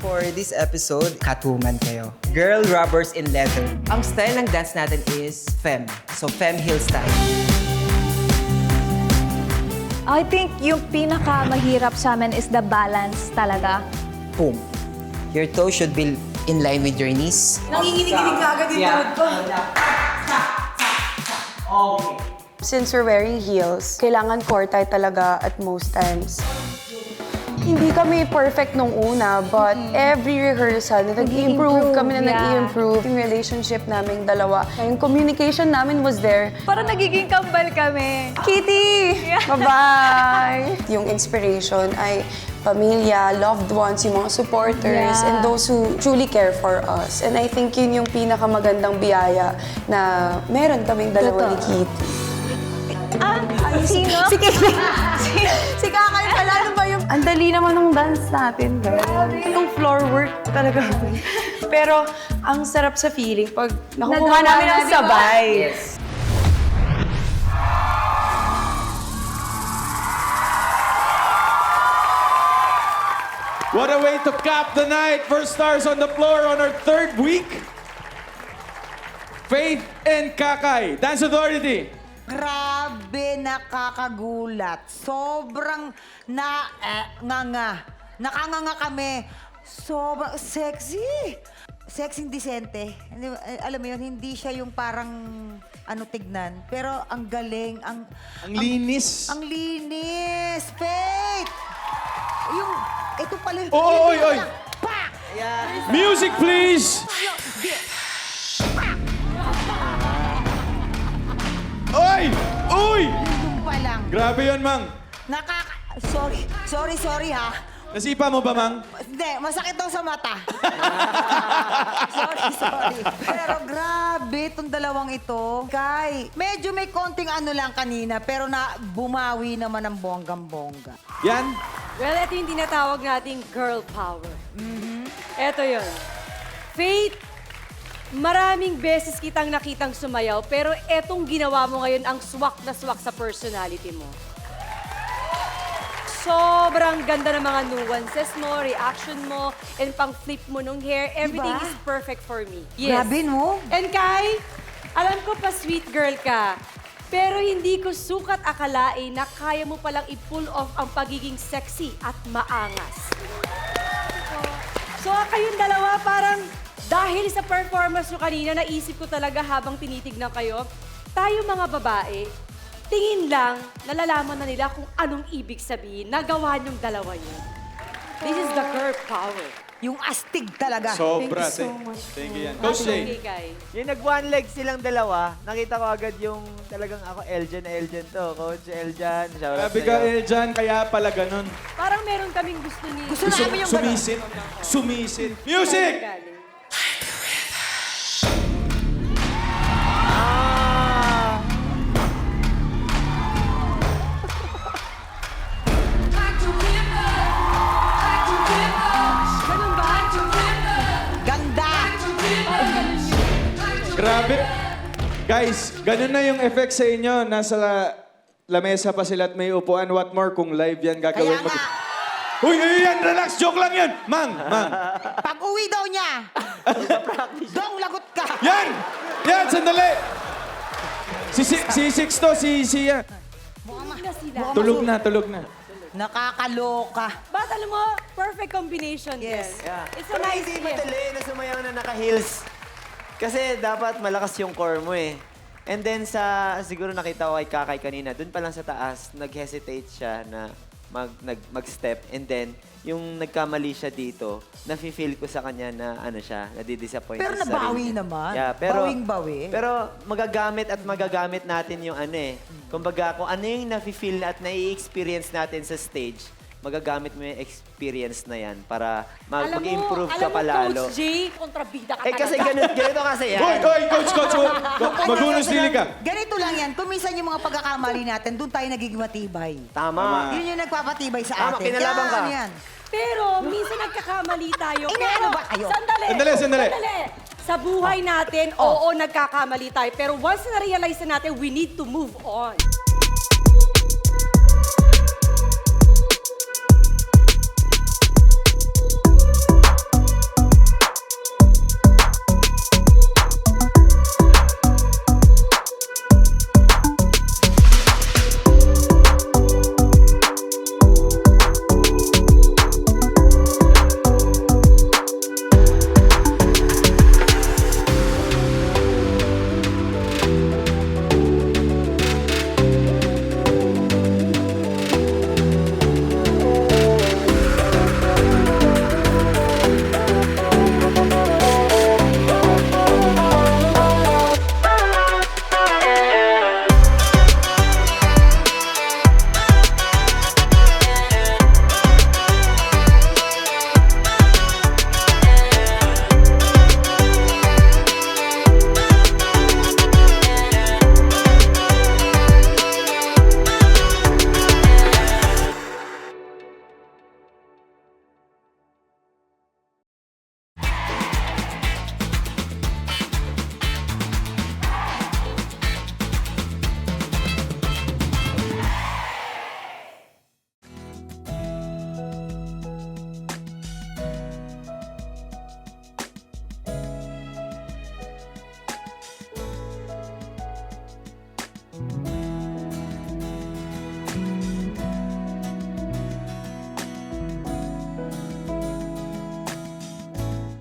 For this episode, Catwoman kayo. Girl rubbers in leather. Ang style ng dance natin is femme. So, femme heel style. I think yung pinaka-mahirap sa amin is the balance talaga. Boom. Your toe should be in line with your knees. Nanginginig-ginig ka agad yung tuhod ko. Since we're wearing heels, kailangan core tight talaga at most times. Hindi kami perfect nung una, but every rehearsal, nag-i-improve kami na nag-i-improve. Yung relationship namin dalawa, yung communication namin was there. Parang nagiging kambal kami. Kitty! Bye-bye! Yung inspiration ay pamilya, loved ones, yung mga supporters, and those who truly care for us. And I think yun yung pinakamagandang biyaya na meron kaming dalawa ni Kitty. Sino? Si Kitty! Si Kakay pala, ano ba yung... Ang dali naman ng dance natin, guys. Yung floor work talaga. Pero ang sarap sa feeling pag nakukuha namin ang sabay. Yes. What a way to cap the night. First stars on the floor on our third week. Faith and Kakay. Dance Authority. Grabe, nakakagulat. Sobrang nakanganga kami. Sobrang sexy. Sexy decente. Alam mo yun, hindi siya yung parang tignan. Pero ang galing, ang linis. Ang linis. Faith! Ito pala yung... Oy, oy! Pak! Music, please! Oy! Uy! Yung pa lang. Grabe yun, Mang. Sorry ha. Nasipa mo ba, Mang? Hindi, masakit daw sa mata. sorry. Pero grabe, itong dalawang ito. Kay, medyo may konting lang kanina, pero bumawi naman ng bonggang-bongga. Yan. Well, ito yung tinatawag nating girl power. Ito yun. Faith, maraming beses kitang nakitang sumayaw, pero etong ginawa mo ngayon ang swak na swak sa personality mo. Sobrang ganda ng mga nuances mo, reaction mo, and pang-flip mo nung hair. Everything is perfect for me. Yes. Grabe, no? And Kai, alam ko pa sweet girl ka, pero hindi ko sukat akalain na kaya mo palang i-pull off ang pagiging sexy at maangas. So kayong dalawa parang dahil sa performance nyo kanina, naisip ko talaga habang tinitignan kayo, tayo mga babae, tingin lang, nalalaman na nila kung anong ibig sabihin. Nagawa niyong dalawa yun. This is the girl power. Yung astig talaga. Sobra. Thank you so much. Thank you yan. Coach Jay. Okay, Kai. Yung nag-one leg silang dalawa, nakita ko agad yung talagang ako, Eljan to. Coach Eljan, shout out Sabi ka, sa'yo. Eljan, kaya pala ganun. Parang meron kaming gusto ni... Gusto namin yung gano'n. Sumisit. Sumisit. Music! Ganun ba? Ganda! Grabe. Guys, ganun na yung effect sa inyo. Nasa lamesa pa sila at may upuan. What more kung live yan gagawin Kaya mo? nga, Uy, yan, relax. Joke lang yan. Mang. pag uwi daw niya, dong lagot ka. Yan! Yan, sandali. Si Sixto, si yan. Na sila. Tulog na. Nakakaloka. But alam mo, perfect combination. Yes. Kel. Yeah. It's a nice Hindi gift. madali na sumayaw na naka-heels. Kasi dapat malakas yung core mo eh. And then siguro nakita ko kay Kakay kanina, dun pa lang sa taas, nag-hesitate siya na mag-step. And then, yung nagkamali siya dito, nafe-feel ko sa kanya na nadidisappoint Pero sa nabawi sarili niya. naman. Yeah, pero, Bawing-bawi. Pero magagamit natin yung kumbaga kung ano yung nafe-feel at nai-experience natin sa stage, magagamit mo yung experience na yan para mag-improve ka palalo. Coach Jay, kontrabida ka Kasi talaga. ganito kasi yan. Hoy, coach. Magunos dili ka. Ganito lang yan. Kung minsan yung mga pagkakamali natin, doon tayo nagiging matibay. Tama. Yun yung nagpapatibay sa Tama, atin. kinalaban ka. Yan. Pero minsan nagkakamali tayo. Inaano ba kayo? Sandali. Sa buhay natin, oo, nagkakamali tayo. Pero once na-realize na natin, we need to move on.